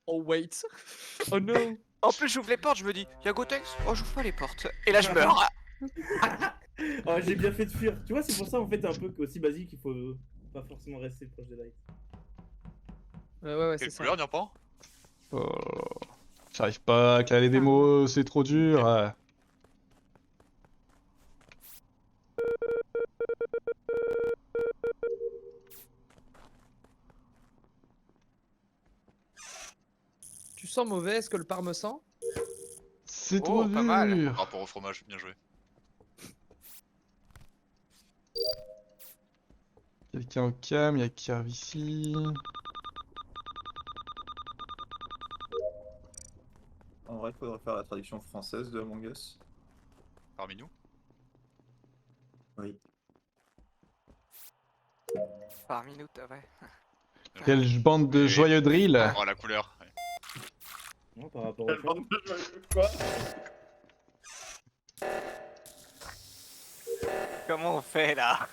Oh wait. Oh no. En plus, j'ouvre les portes, je me dis, y'a Gotex? Oh, j'ouvre pas les portes. Et là, je meurs. Oh, j'ai bien fait de fuir. Tu vois, c'est pour ça en fait un peu aussi basique, il faut pas forcément rester proche des lights. Ouais, c'est Quelle ça. couleur, Nyampan? Oh, j'arrive pas à caler des mots, c'est trop dur. Tu sens mauvais, est-ce que le par me sent? C'est trop Oh, pas mal. dur. Par rapport au fromage, bien joué. Quelqu'un au cam, il y a Kerv ici. En vrai, il faudrait faire la traduction française de Among Us. Parmi nous. Oui. Parmi nous, ouais. Quelle bande de Et- joyeux drill. Oh, la couleur. Ouais. Non, par rapport au chat. Quoi? Comment on fait là?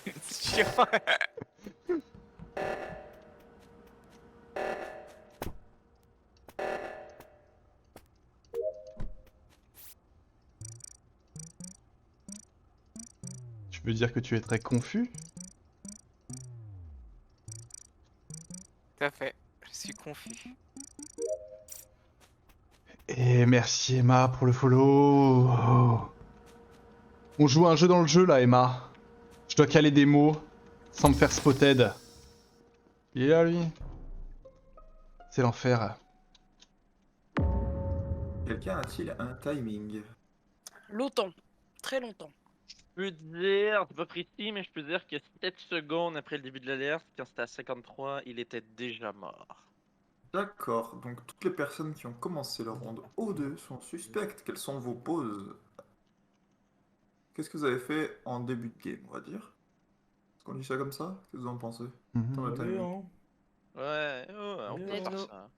Tu veux dire que tu es très confus? Tout à fait. Je suis confus. Et merci Emma pour le follow. Oh. On joue à un jeu dans le jeu là, Emma. Je dois caler des mots sans me faire spotted. Il est là lui. C'est l'enfer. Quelqu'un a-t-il un timing? Longtemps. Très longtemps. Je peux dire, c'est pas précis, mais je peux dire que 7 secondes après le début de l'alerte, quand c'était à 53, il était déjà mort. D'accord, donc toutes les personnes qui ont commencé leur ronde O2 sont suspectes. Quelles sont vos pauses? Qu'est-ce que vous avez fait en début de game, on va dire? Est-ce qu'on dit ça comme ça? Qu'est-ce que vous en pensez? Dans le Allez, timing. hein. Ouais, on peut Let's faire go. ça.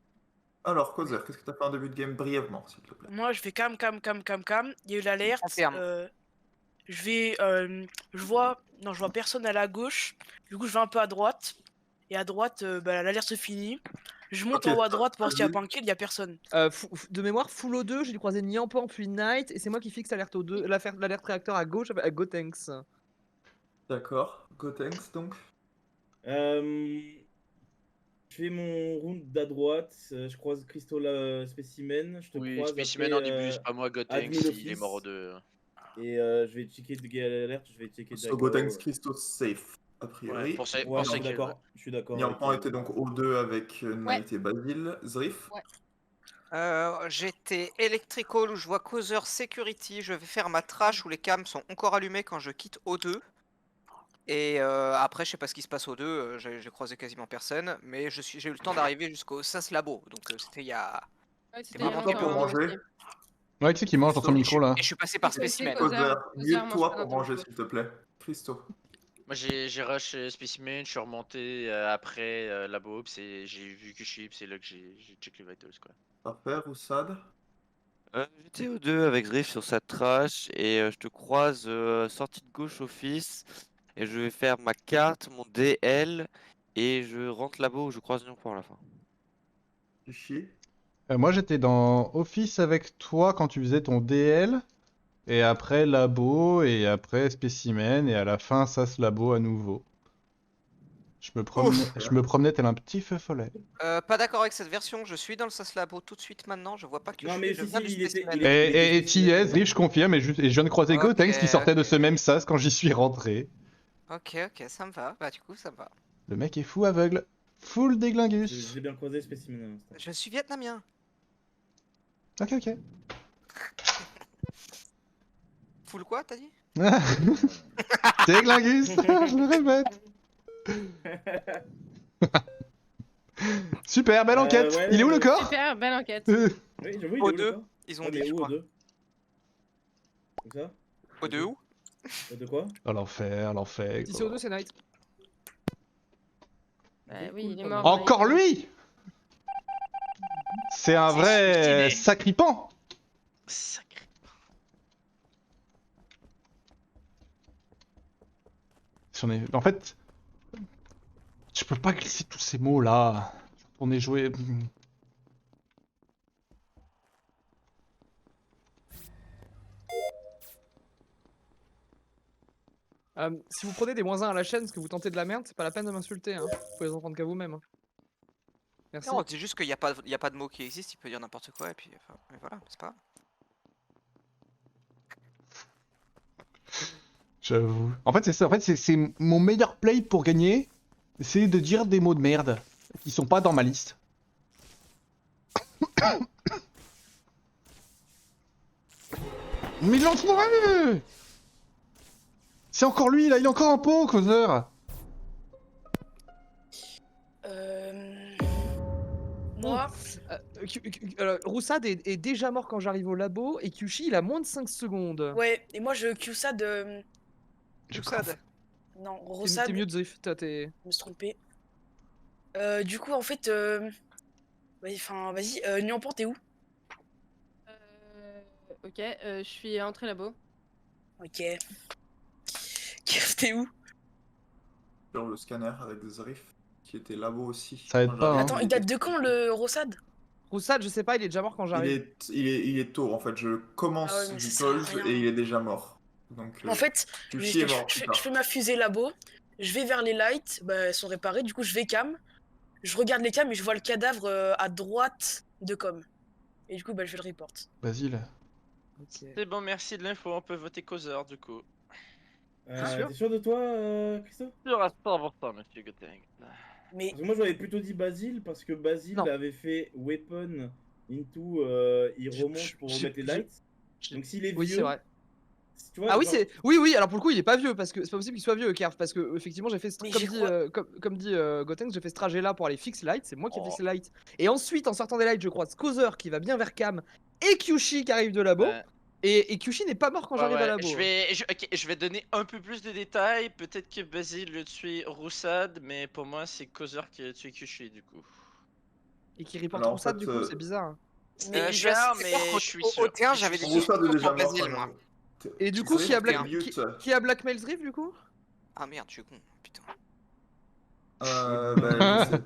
Alors, Kozer, qu'est-ce que t'as fait en début de game brièvement, s'il te plaît? Moi, je fais cam. Il y a eu l'alerte. Confirme. Je vais. Je vois personne à la gauche. Du coup, je vais un peu à droite. Et à droite, l'alerte se finit. Je monte Ok, en haut à droite pour voir s'il y a vas-y. pas un kill, il y a personne. De mémoire, full O2, j'ai dû croiser Nyampan puis Knight, et c'est moi qui fixe l'alerte O2, l'alerte réacteur à gauche à Gotenks. D'accord. Gotenks, donc? Je fais mon round d'à droite, je croise Crystal Specimen, je te Oui, croise spécimen après, en début, c'est pas moi, Gotenks, admin il est office. mort aux deux. Et je vais checker de l'alerte, je vais checker So direct. Gotenks, Christos, safe, a Ouais, priori. pour ça, Ouais, pour je ça suis que- d'accord. Je suis d'accord. Nyampan avec, était donc O2 avec Knight et Basile. Zrif? J'étais Electrical où je vois Causeur Security. Je vais faire ma trash où les cams sont encore allumés quand je quitte O2. Et après, je sais pas ce qui se passe O2. J'ai croisé quasiment personne. Mais j'ai eu le temps d'arriver jusqu'au SAS Labo. Donc c'était il y a. Ouais, C'est c'était il y a marrant Toi qu'il y pour a longtemps, un- moi manger. aussi. Ouais, tu sais qu'il mange dans ton micro là. Et je suis passé par C'est aussi Specimen. Causeur. Kozer, Causeur, mute-toi mange pas pour dans ton manger, micro. s'il te plaît. Christo. Moi j'ai rush spécimen, je suis remonté après la box et j'ai vu que je suis, c'est là que j'ai check les vitals quoi. Parfait, Roussad. J'étais aux deux avec Zriff sur sa trash et je te croise sortie de gauche office et je vais faire ma carte, mon DL et je rentre là-bas où je croise Nyampan à la fin. Chichi. Moi j'étais dans Office avec toi quand tu faisais ton DL. Et après Labo, et après Spécimen, et à la fin SAS Labo à nouveau. Je me promenais tel un petit feu follet. Pas d'accord avec cette version. Je suis dans le SAS Labo tout de suite maintenant. Je vois pas que Non, je mais suis. Je si, viens si, du il était- Specimen. il était- Et TS, Riff, je confirme, et je viens de croiser Ok, Gotenks qui sortait de ok. ce même SAS quand j'y suis rentré. Ok, ça me va. Bah, du coup, ça me va. Le mec est fou aveugle. Full Je déglingus. l'ai bien croisé Specimen à l'instant. Je suis vietnamien. Ok, ok. Full quoi, t'as dit? Déglingus, je le répète. Super, belle enquête. ouais, Il est où non, le mais- corps Super, belle enquête. Oui, j'avoue, il est où O2, le corps ils ont Ouais, dit, mais je où crois. O2 Comme ça O2 où? O2 quoi Oh l'enfer, l'enfer. Si c'est O2, c'est Knight. Bah Ok, oui, cool, il est pas mort. mal. Encore lui. C'est un C'est vrai suicidé. sacripant. Sacré. En fait, je peux pas glisser tous ces mots là. On est joué. Si vous prenez des -1 à la chaîne parce que vous tentez de la merde, c'est pas la peine de m'insulter. Hein. Vous pouvez les en prendre qu'à vous-même. Hein. Merci. Non, on dit juste qu'il n'y a pas de mot qui existe, il peut dire n'importe quoi et puis enfin, et voilà, c'est pas grave. J'avoue. En fait, c'est ça. En fait, c'est mon meilleur play pour gagner. C'est de dire des mots de merde qui sont pas dans ma liste. Mais l'enfoiré! C'est encore lui là, il est encore en pot, causeur! Moi, Roussad est déjà mort quand j'arrive au labo et Kyushi il a moins de 5 secondes. ouais, et moi je QSAD. Roussad. Non, T'es Rossad. mieux de Zrift, t'es. Je me suis trompé. Du coup, en fait, vas-y, Nyampan, t'es où? Ok, je suis entrée labo. Ok. Kev, t'es où? Sur le scanner avec Zrif, qui était labo aussi. Ça aide Quand pas, j'arrive, hein. Attends, il date de quand le Rossad? Roussad, je sais pas, il est déjà mort quand j'arrive. Il est tôt en fait, je commence Ah ouais, mais du ça sert à cold rien. et il est déjà mort. Donc, En fait, Kyushi est mort plus je tard. fais ma fusée labo, je vais vers les lights, bah, elles sont réparées, du coup je vais cam, je regarde les cams et je vois le cadavre à droite de com. Et du coup, bah, je fais le report. Basile. C'est bon, merci de l'info, on peut voter causeur du coup. T'es sûr de toi, Christophe? Sûr à 100%, monsieur Goteng. Mais Parce que moi j'aurais plutôt dit Basile parce que Basile Non. avait fait weapon into il remonte pour remettre les lights. Donc s'il est Oui, vieux, c'est vrai. tu vois, Ah oui, genre- c'est. Oui, alors pour le coup, il est pas vieux parce que c'est pas possible qu'il soit vieux, Kerf. Parce que effectivement, j'ai fait. Mais Comme j'y dit, crois. comme dit Gotenks, j'ai fait ce trajet là pour aller fixer light. C'est moi qui ai Oh. fixé light. Et ensuite, en sortant des lights, je croise Causeur qui va bien vers Cam et Kyushi qui arrive de labo. Ouais. Et Kyushi n'est pas mort quand j'arrive à labo. Je vais donner un peu plus de détails. Peut-être que Basile le tué Roussad, mais pour moi, c'est causeur qui a tué Kyushi du coup. Et qui reporte Alors, en Roussad, fait, du coup, c'est bizarre. Hein. Mais Bizarre, Je suis assez mais d'accord qu'au- je suis au sûr. T1, j'avais des Roussad est suspicions déjà sur mort. Basile, moi. Et du coup, Zrif, qui a, t'es black... mute. qui a blackmail Zrift, du coup? Ah merde, je suis con, putain. Ben, je sais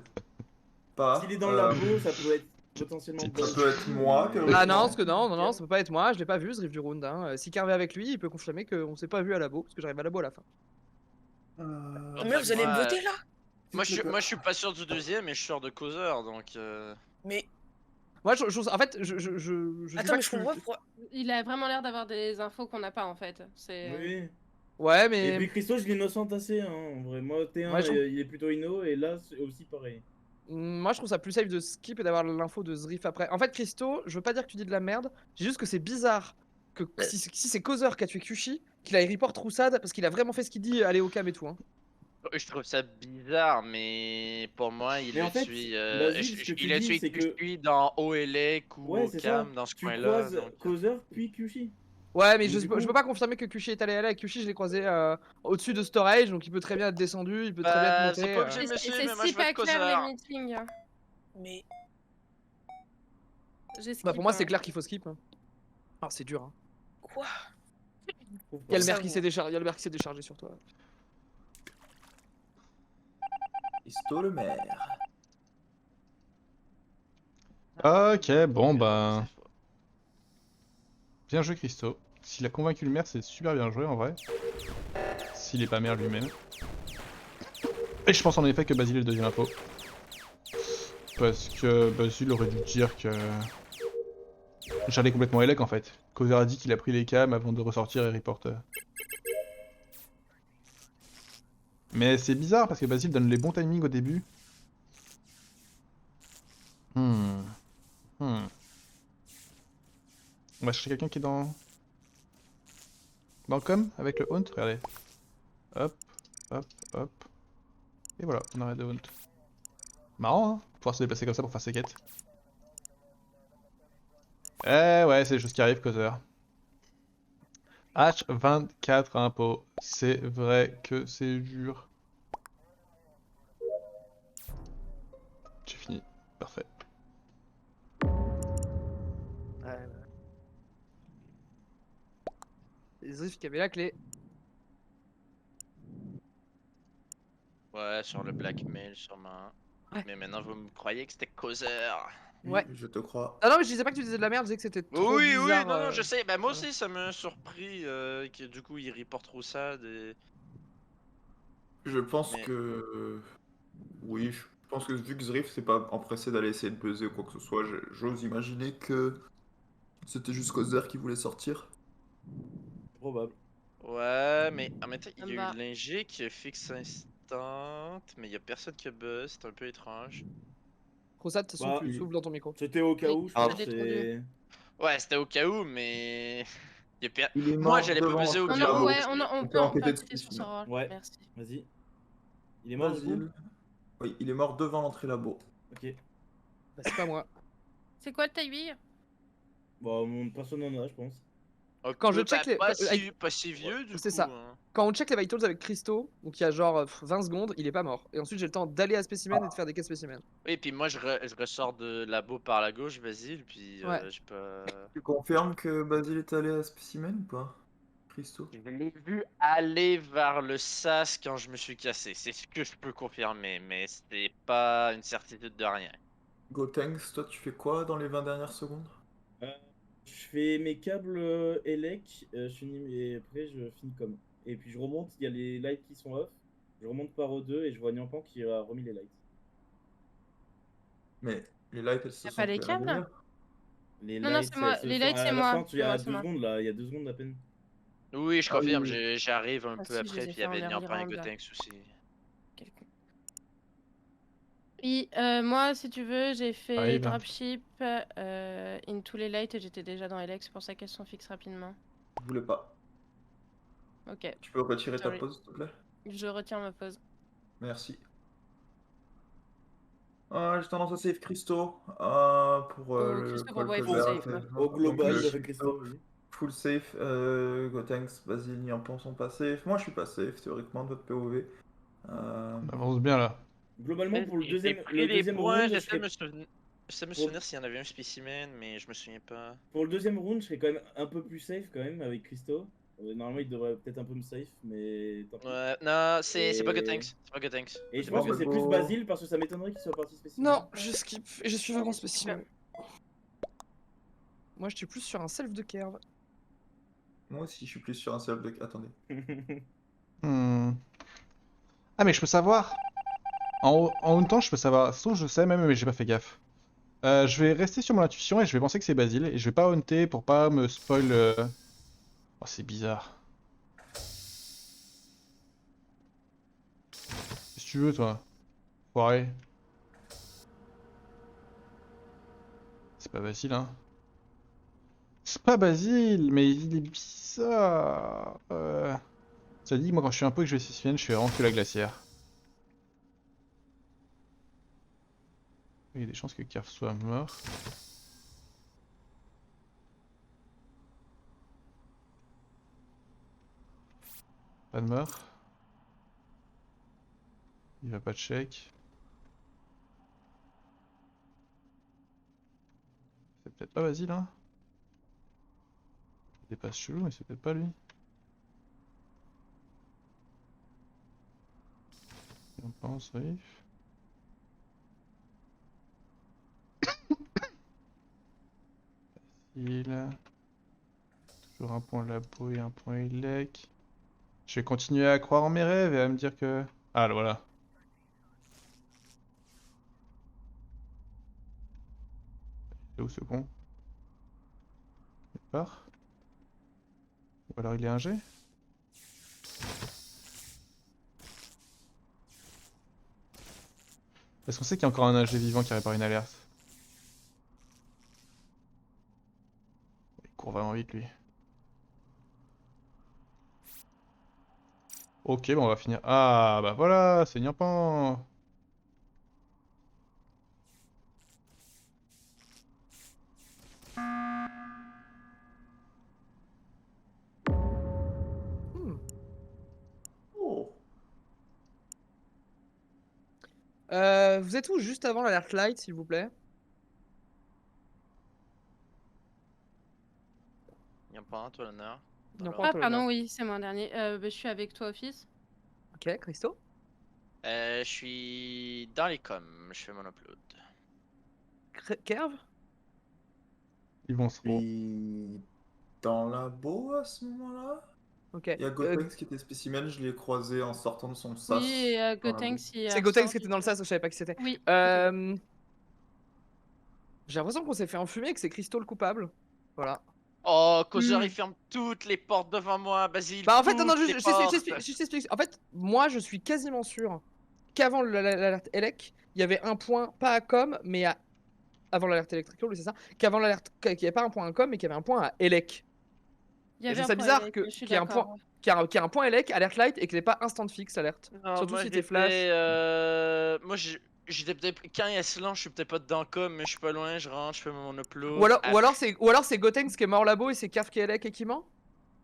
pas. S'il est dans le labo, ça peut être potentiellement Ça Basile. peut être moi, Ah théoriquement. non, parce que non, ça peut pas être moi, je l'ai pas vu, Zrift du round. Hein. Si Kerv est avec lui, il peut confirmer qu'on s'est pas vu à labo, parce que j'arrive à labo à la fin. Mais vous allez me Ouais. voter là? Moi je suis pas sûr du deuxième, mais je suis sûr de causeur donc. Mais Moi, en fait, je dis attends, pas mais que je comprends pas pourquoi. Il a vraiment l'air d'avoir des infos qu'on n'a pas en fait. C'est. Oui. Ouais, Et mais. puis Christo, je l'innocente assez, hein, en vrai. Moi, T1, Ouais, je trouve- il est plutôt inno, et là, c'est aussi pareil. Moi, je trouve ça plus safe de skip et d'avoir l'info de Zrif après. En fait, Christo, je veux pas dire que tu dis de la merde, j'ai juste que c'est bizarre que si c'est Causeur qui a tué Kyushi, qu'il aille report Roussad parce qu'il a vraiment fait ce qu'il dit, aller au cam et tout. Hein. Je trouve ça bizarre, mais pour moi, il Mais a en fait, tué. Basile, ce que tu Il a dis, tué c'est que- Kyushi dans OLEC ou Ouais, au c'est Cam, ça. dans ce Tu coin-là. croises donc, Causeur, puis Kyushi. Ouais, mais Donc, je du peux coup- pas confirmer que Kyushi est allé avec Kyushi, je l'ai croisé au-dessus de Storage, donc il peut très bien être descendu, il peut très bien être monté. c'est pas obligé, C'est monsieur, mais moi si je vote pas clair causeur. les meetings. Mais J'ai skip, Bah, pour moi, c'est hein. clair qu'il faut skip. Hein. Alors, c'est dur. Hein. quoi? Trouve Il y a le pas. maire qui s'est déchargé, déchargé sur toi. Histo le maire. Ok, bon bah. Bien joué, Christo. S'il a convaincu le maire, c'est super bien joué en vrai. S'il est pas maire lui-même. Et je pense en effet que Basile est le deuxième info. Parce que Basile aurait dû dire que. J'allais complètement élec en fait. Causeur a dit qu'il a pris les cams avant de ressortir et reporter. Mais c'est bizarre parce que Basile donne les bons timings au début. On va chercher quelqu'un qui est dans le com avec le haunt, regardez. Hop, hop, hop. Et voilà, on arrête de haunt. Marrant hein, pouvoir se déplacer comme ça pour faire ses quêtes. Eh ouais, c'est des choses qui arrivent, causeur. H24 impôts, c'est vrai que c'est dur. J'ai fini, parfait. Et Zrif qui avait la clé. Ouais, sur le blackmail, sûrement. Ouais. Mais maintenant, vous me croyez que c'était causeur. Ouais. Je te crois. Ah non, mais je disais pas que tu disais de la merde, je disais que c'était trop Oui, bizarre. non, je sais. Bah, moi aussi, ça m'a surpris que du coup, il reporte Roussad et. Je pense Mais- que... Oui, je pense que vu que Zriff s'est pas empressé d'aller essayer de buzzer ou quoi que ce soit, j'ose imaginer que c'était juste Kozer qui voulait sortir. Probable. Ouais, mais en même temps, il y a eu Bah. Linger qui a fixe instant, mais il y a personne qui a buzz, c'est un peu étrange. Rosat, de toute façon, Bah, tu souffles dans ton micro. c'était au cas Oui, où, je Ah, pense. j'ai trop dû. Ouais, c'était au cas où, mais. Il y a Il est Moi, mort j'allais pas devant buzzer au On l'entrée de cas a, où. labo. ouais, on On peut peut enquêter enquêter sur son dessus. rôle. Ouais. Merci. Vas-y. Il est mort du coup? Basile. Oui, il est mort devant l'entrée labo. Ok. Bah, c'est pas moi. C'est quoi le timing? Bon, personne n'en a, je pense. Quand je check les. Pas si vieux, du C'est coup. ça. Hein. Quand on check les vitals avec Christo, donc il y a genre 20 secondes, il est pas mort. Et ensuite, j'ai le temps d'aller à spécimen et de faire des quêtes spécimen. Oui, puis moi, je ressors de labo par la gauche, Basile, puis Ouais. j'ai pas. Tu confirmes que Basile est allé à Spécimen ou pas? Christo? Je l'ai vu aller vers le sas quand je me suis cassé. C'est ce que je peux confirmer, mais c'était pas une certitude de rien. Gotenks, toi tu fais quoi dans les 20 dernières secondes? Euh, je fais mes câbles élec, je finis, et après je finis comme. Et puis je remonte, il y a les lights qui sont off. Je remonte par O2 et je vois Nyampan qui a remis les lights. Mais les lights elles se Y'a sont pas les fait câbles là? derrière. Les Non, lights, c'est moi. ce Les sont lights, à c'est la moi. fin, il y a C'est 2 moi. secondes là, il y a 2 secondes à peine. Oui, je Ah oui, confirme, oui. j'arrive un Ah peu si, je après, les ai puis il y fait en avait early Nyampan et round, là. Gotenks aussi. Quel con. Oui, moi, si tu veux, j'ai fait Arrive. dropship into les lights et j'étais déjà dans LX, c'est pour ça qu'elles sont fixes rapidement. Je voulais pas. Ok, Tu peux retirer ta Sorry. pause s'il te plaît? je retiens ma pause. Merci. Ah, j'ai tendance à save Christo pour le Christo, call ouais, que full j'ai safe. raté. Au Donc, global, Christo, Christo, oui. full safe, Gotenks, Basile, Nyampan sont pas safe. Moi je suis pas safe théoriquement de votre POV. On avance bien là. Globalement, pour le J'ai deuxième, pris le les deuxième points, round, je j'essaie de serais... me Pour- souvenir s'il y en avait un spécimen, mais je me souviens pas. Pour le deuxième round, je serais quand même un peu plus safe quand même avec Christo. Normalement, il devrait peut-être un peu me safe, mais tant pis. Ouais, non, c'est pas Et- Gotenks, c'est pas Gotenks. Et je Bon, pense que bah, c'est go. plus Basile parce que ça m'étonnerait qu'il soit parti spécimen. Non, je skip. Et je suis vraiment spécimen. Moi, je suis plus sur un self de curve. Moi aussi je suis plus sur un seul deck. Attendez. Hmm. Ah mais je peux savoir. En même temps, je peux savoir. Sinon, je sais même, mais j'ai pas fait gaffe. Je vais rester sur mon intuition et je vais penser que c'est Basile. Et je vais pas hunter pour pas me spoil. Oh, c'est bizarre. Qu'est-ce que tu veux, toi? Foiré. C'est pas Basile, hein. C'est pas Basile, mais il est bizarre. Ça dit, moi, quand je suis un peu que je vais spécimen, je fais vraiment que la glacière. Il y a des chances que Kerf soit mort. Pas de mort. Il va pas check. C'est peut-être pas Basile, hein. Il dépasse chelou, mais c'est peut-être pas lui. On pense, oui. Facile. Toujours un point labo et un point élec. Je vais continuer à croire en mes rêves et à me dire que... Ah, voilà. C'est où ce con? Il part. Ou alors il est un G? Est-ce qu'on sait qu'il y a encore un AG vivant qui répare une alerte? Il court vraiment vite lui. Ok, bon on va finir. Ah bah voilà, c'est Nyampan. Hmm. Oh. Vous êtes où juste avant l'alert light, s'il vous plaît? Y'a pas un, toi, l'honneur. Non, Alors. pas Ah, toi, pardon, l'honneur. oui, c'est mon dernier. Je suis avec toi, Office. Ok, Christo. Je suis dans les coms, je fais mon upload. Kerv? Ils vont se... Puis dans la labo à ce moment-là? Ok. Il y a Gotenks qui était spécimen, je l'ai croisé en sortant de son sas. Oui, et Gotenks, il C'est Gotenks qui était dans le sas, je savais pas qui c'était. Oui. J'ai l'impression qu'on s'est fait enfumer et que c'est Christo le coupable. Voilà. Oh, Causeur, il ferme toutes les portes devant moi, Basile. Bah en fait, non, toutes les portes. je t'explique. En fait, moi, je suis quasiment sûr qu'avant l'alerte Elec, il y avait un point, pas à com, mais à... Avant l'alerte Electrical, oui, c'est ça. Qu'avant l'alerte... Qu'il n'y avait pas un point à com, mais qu'il y avait un point à Elec. Il y Et avait je un trouve ça point bizarre Elec, que- je suis qu'il y ait un d'accord, point- ouais. qu'il y a un point Elec, alerte light, et qu'il n'ait pas instant fixe alerte. Non, Surtout moi, si t'es flash. Moi, j'étais peut-être. Quand il y a silence, je suis peut-être pas dedans com, mais je suis pas loin, je rentre, je fais mon upload. Ou alors c'est Gotenks qui est mort labo et c'est Carf qui est Elec et qui ment.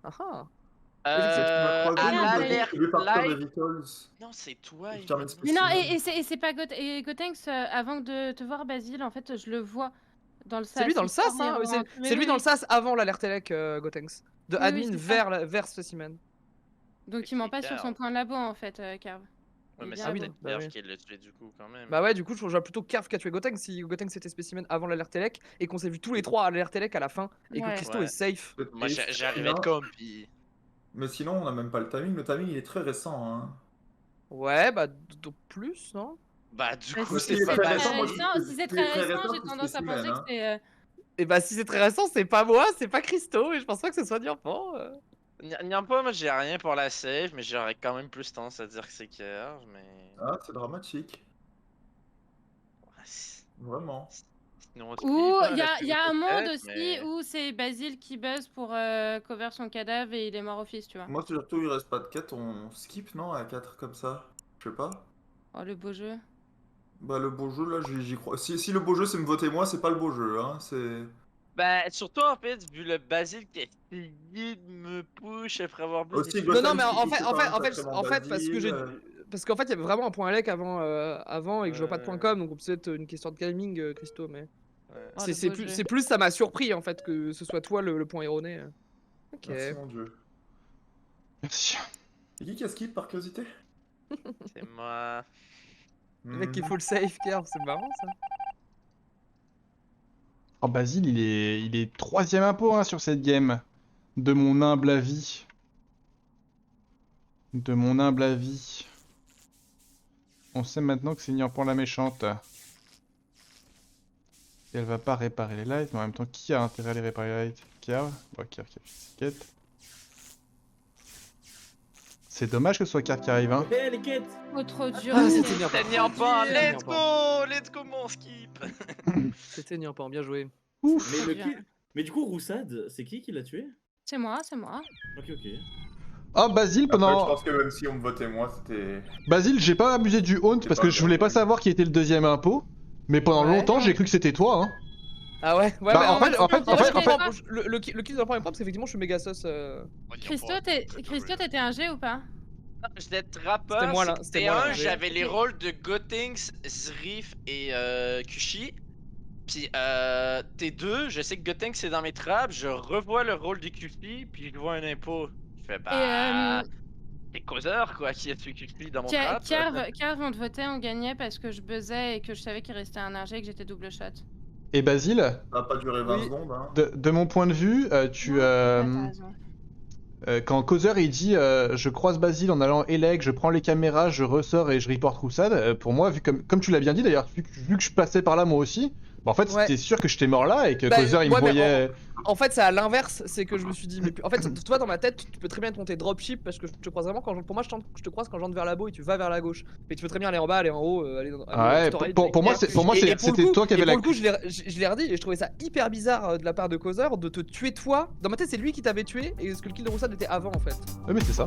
Ah ah. À l'alerte light. Vitals. Non, c'est toi. Je termine Mais non, spécimen. et c'est pas Gotenks, avant de te voir, Basile, en fait, je le vois dans le sas. C'est lui dans le il sort, sas, il hein. rentre. C'est lui dans le sas avant l'alerte Elec, Gotenks. De Oui, oui, admin c'est ça. vers Specimen. Donc il ment pas sur son point labo, en fait, Carve. Ouais, mais Il est c'est bien peut-être labo. bah Nerf oui. qui l'a tué du coup, quand même. Bah ouais, du coup, je trouve plutôt Carf qui a tué Gotenks si Gotenks était Specimen avant l'alerte Elec et qu'on s'est vu tous les trois à l'alerte Elec à la fin et que Ouais. Christo Ouais. est safe. Moi, j'arrivais de com, puis. Mais sinon, on a même pas le timing. Le timing, il est très récent. Hein. Ouais, bah plus, non? Bah, du Bah, coup, si c'est c'est pas très récent, moi, récent, je- si c'est c'est très très récent, récent, j'ai c'est tendance à spécimen, penser que hein. c'est. Et bah si c'est très récent, c'est pas moi, c'est pas Christo et je pense pas que ce soit Niampan. Nyampa, moi j'ai rien pour la save, mais j'aurais quand même plus tendance à dire que c'est Kerv, mais. Ah, c'est dramatique. Ouais, Vraiment. sinon, on Ou skip, hein, il y a un monde peut-être, aussi mais- où c'est Basile qui buzz pour cover son cadavre et il est mort office, tu vois. Moi, surtout, il reste pas de quête. On skip, non, à 4 comme ça. Je sais pas. Oh, le beau jeu. Bah, le beau jeu, là, j'y crois. Si le beau jeu, c'est me voter moi, c'est pas le beau jeu. Hein. C'est. Bah, surtout en fait, vu le Basile qui a essayé de me push après avoir bu Aussi, des- Non, non, mais Gotenks, en il fait, fait en pas fait, un en fait, sacrément en fait, parce que j'ai, Basile. parce qu'en fait, il y avait vraiment un point Elec avant et que je vois pas de point com, donc c'est peut-être une question de timing, Christo, mais Ouais. Oh, c'est le beau plus, jeu. c'est plus, ça m'a surpris en fait que ce soit toi le point erroné. Ok. Merci, mon dieu. Merci. C'est qui a skip par curiosité? C'est moi. Le mec qui full safe care, c'est marrant ça. Oh, Basile, il est 3ème impôt hein, sur cette game. De mon humble avis. De mon humble avis. On sait maintenant que c'est Niampan la méchante. Et elle va pas réparer les lights, mais en même temps, qui a intérêt à les réparer les lights? Kerv. Bon, Kerv qui a fait ses quêtes. C'est dommage que ce soit Kerv qui arrive, hein. Eh, les quêtes! Oh, trop dur. Ah, c'était Niampan. C'est Nyampa, C'était let's Nyampan. go! Let's go, mon skip! C'était Niampan, bien joué. Ouf. Mais, bien. mais du coup, Roussad, c'est qui l'a tué? C'est moi, c'est moi. Ok. Oh, Basile, Après, je pendant... pense que même si on me votait moi, c'était. Basile, j'ai pas abusé du haunt parce pas que je voulais pas savoir qui était le 2ème impôt. Mais pendant Ouais. longtemps, j'ai cru que c'était toi, hein. Ah ouais, ouais, Bah, mais en fait, je comprends. Le kill de Niampan est propre parce qu'effectivement, je suis méga sauce. Christo, t'étais un G ou pas? J'étais rappeur, C'était moi, là, c'était moi, là, j'ai- j'avais les rôles de Gotenks, Zrif et Kushi. Puis T2, je sais que Gotenks c'est dans mes traps, je revois le rôle de Kushi, puis je vois un impôt. Je fais bah. C'est Causeur quoi qui a tué Kushi dans mon trap. Carve, on te votait, on gagnait parce que je buzzais et que je savais qu'il restait un RG et que j'étais double shot. Et Basile, Ça a pas duré 20 Oui. secondes. Hein. de mon point de vue, tu... Ouais, t'as raison. Quand Causeur il dit je croise Basile en allant Elec, je prends les caméras, je ressors et je reporte Roussad, pour moi, vu comme tu l'as bien dit d'ailleurs, vu que je passais par là moi aussi, bah en fait Ouais. c'était sûr que j'étais mort là et que Bah, Causeur il me ouais, mais voyait... En fait, c'est à l'inverse, c'est que je me suis dit, mais en fait, toi dans ma tête, tu peux très bien te monter dropship parce que je te croise vraiment pour moi, je te croise quand j'entre vers la bow et tu vas vers la gauche. Mais tu peux très bien aller en bas, aller en haut, aller dans. Ah ouais, storage, pour moi, et- pour moi et c'était pour le coup- toi qui avais et la... pour le coup, je l'ai redit et je trouvais ça hyper bizarre de la part de Causeur de te tuer toi. Dans ma tête, c'est lui qui t'avait tué et ce que le kill de Roussad était avant en fait. Ouais mais c'est ça.